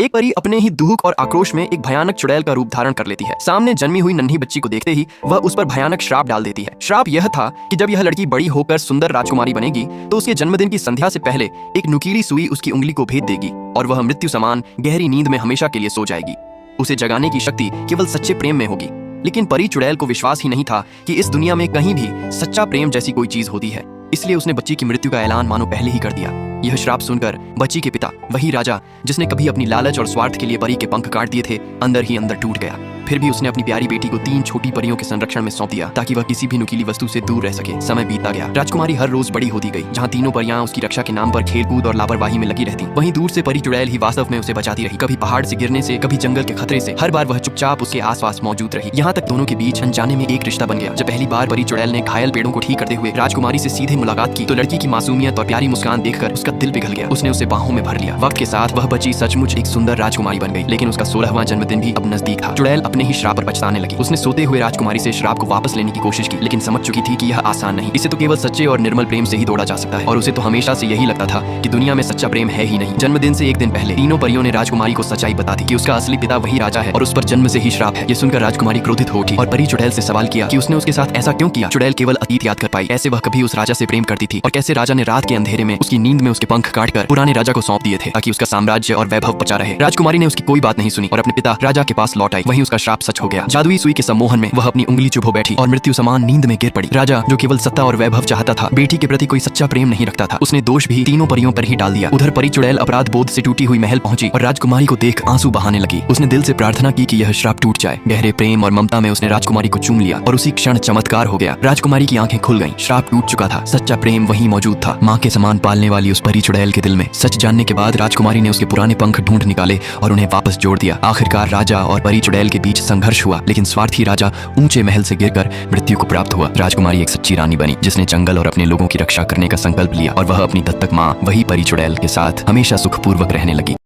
एक परी अपने ही दुख और आक्रोश में एक भयानक चुड़ैल का रूप धारण कर लेती है। सामने जन्मी हुई नन्ही बच्ची को देखते ही वह उस पर भयानक श्राप डाल देती है। श्राप यह था कि जब यह लड़की बड़ी होकर सुंदर राजकुमारी बनेगी तो उसके जन्मदिन की संध्या से पहले एक नुकीली सुई उसकी उंगली को भेद देगी और वह मृत्यु समान गहरी नींद में हमेशा के लिए सो जाएगी। उसे जगाने की शक्ति केवल सच्चे प्रेम में होगी। लेकिन परी चुड़ैल को विश्वास ही नहीं था कि इस दुनिया में कहीं भी सच्चा प्रेम जैसी कोई चीज होती है। इसलिए उसने बच्ची की मृत्यु का ऐलान मानो पहले ही कर दिया। यह श्राप सुनकर बच्ची के पिता, वही राजा जिसने कभी अपनी लालच और स्वार्थ के लिए परी के पंख काट दिए थे, अंदर ही अंदर टूट गया। फिर भी उसने अपनी प्यारी बेटी को 3 छोटी परियों के संरक्षण में सौंप दिया ताकि वह किसी भी नुकीली वस्तु से दूर रह सके। समय बीतता गया। राजकुमारी हर रोज बड़ी होती गई। जहाँ तीनों परियां उसकी रक्षा के नाम पर खेलकूद और लापरवाही में लगी रहती, वहीं दूर से परी चुड़ैल ही वास्तव में उसे बचाती रही। कभी पहाड़ से गिरने से, कभी जंगल के खतरे से। हर बार वह चुपचाप उसके आसपास मौजूद रही। यहाँ तक दोनों के बीच अनजाने में एक रिश्ता बन गया। जब पहली बार परी चुड़ैल ने घायल पेड़ों को ठीक करते हुए राजकुमारी से सीधे मुलाकात की तो लड़की की मासूमियत और प्यारी मुस्कान देखकर उसका दिल पिघल गया। उसने उसे बाहों में भर लिया। वक्त के साथ वह बच्ची सचमुच एक सुंदर राजकुमारी बन गई। लेकिन उसका 16वां जन्मदिन भी अब नजदीक था। चुड़ैल अपने ही श्राप पर पछताने लगी। उसने सोते हुए राजकुमारी से श्राप को वापस लेने की कोशिश की, लेकिन समझ चुकी थी कि यह आसान नहीं। इसे तो केवल सच्चे और निर्मल प्रेम से ही तोड़ा जा सकता है। और उसे तो हमेशा से यही लगता था कि दुनिया में सच्चा प्रेम है ही नहीं। जन्मदिन से एक दिन पहले तीनों परियों ने राजकुमारी को सच्चाई बता दी कि उसका असली पिता वही राजा है और उस पर जन्म से ही श्राप है। ये सुनकर राजकुमारी क्रोधित हो उठी और परी चुड़ैल से सवाल किया कि उसने उसके साथ ऐसा क्यों किया। चुड़ैल केवल अतीत याद कर पाई। कैसे वह कभी उस राजा से प्रेम करती थी और कैसे राजा ने रात के अंधेरे में उसकी नींद में उसके पंख काटकर पुराने राजा को सौंप दिए थे ताकि उसका साम्राज्य और वैभव बचा रहे। राजकुमारी ने उसकी कोई बात नहीं सुनी और अपने पिता राजा के पास लौट आई। वहीं उसका श्राप सच हो गया। जादुई सुई के सम्मोहन में वह अपनी उंगली चुभ बैठी और मृत्यु समान नींद में गिर पड़ी। राजा जो केवल सत्ता और वैभव चाहता था, बेटी के प्रति कोई सच्चा प्रेम नहीं रखता था, उसने दोष भी तीनों परियों पर ही डाल दिया। उधर परी चुड़ैल अपराध बोध से टूटी हुई महल पहुंची और राजकुमारी को देख आंसू बहाने लगी। उसने दिल से प्रार्थना की कि यह श्राप टूट जाए। गहरे प्रेम और ममता में उसने राजकुमारी को चूम लिया और उसी क्षण चमत्कार हो गया। राजकुमारी की आंखें खुल गईं। श्राप टूट चुका था। सच्चा प्रेम वहीं मौजूद था। माँ के समान पालने वाली उस परी चुड़ैल के दिल में। सच जानने के बाद राजकुमारी ने उसके पुराने पंख ढूंढ निकाले और उन्हें वापस जोड़ दिया। आखिरकार राजा और परी चुड़ैल के बीच संघर्ष हुआ, लेकिन स्वार्थी राजा ऊंचे महल से गिरकर मृत्यु को प्राप्त हुआ। राजकुमारी एक सच्ची रानी बनी जिसने जंगल और अपने लोगों की रक्षा करने का संकल्प लिया और वह अपनी दत्तक माँ, वही परी चुड़ैल के साथ हमेशा सुखपूर्वक रहने लगी।